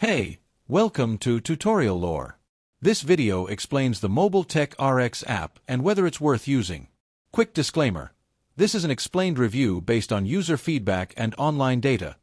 Hey, welcome to Tutorial Lore. This video explains the Mobile Tech RX app and whether it's worth using. Quick disclaimer. This is an explained review based on user feedback and online data,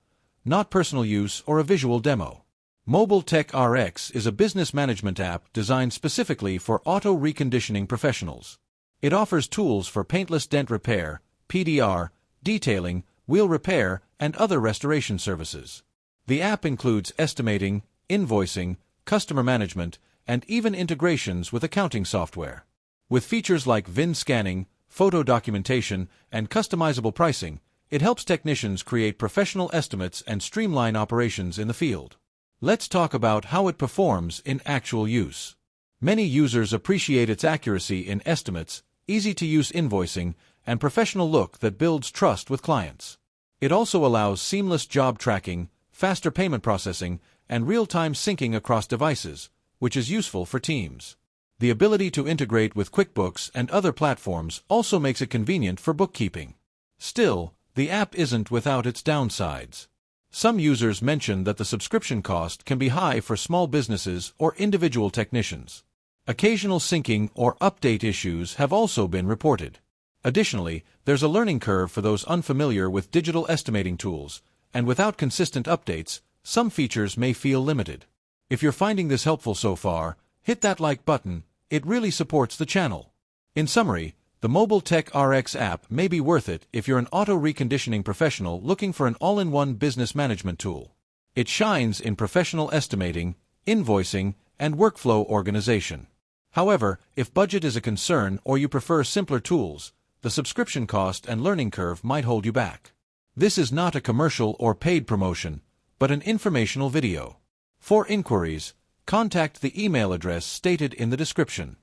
not personal use or a visual demo. Mobile Tech RX is a business management app designed specifically for auto reconditioning professionals. It offers tools for paintless dent repair, PDR, detailing, wheel repair, and other restoration services. The app includes estimating, invoicing, customer management, and even integrations with accounting software. With features like VIN scanning, photo documentation, and customizable pricing, it helps technicians create professional estimates and streamline operations in the field. Let's talk about how it performs in actual use. Many users appreciate its accuracy in estimates, easy-to-use invoicing, and professional look that builds trust with clients. It also allows seamless job tracking, faster payment processing, and real-time syncing across devices, which is useful for teams. The ability to integrate with QuickBooks and other platforms also makes it convenient for bookkeeping. Still, the app isn't without its downsides. Some users mention that the subscription cost can be high for small businesses or individual technicians. Occasional syncing or update issues have also been reported. Additionally, there's a learning curve for those unfamiliar with digital estimating tools, and without consistent updates, some features may feel limited. If you're finding this helpful so far, hit that like button. It really supports the channel. In summary, the Mobile Tech RX app may be worth it if you're an auto reconditioning professional looking for an all-in-one business management tool. It shines in professional estimating, invoicing, and workflow organization. However, if budget is a concern or you prefer simpler tools, the subscription cost and learning curve might hold you back. This is not a commercial or paid promotion, but an informational video. For inquiries, contact the email address stated in the description.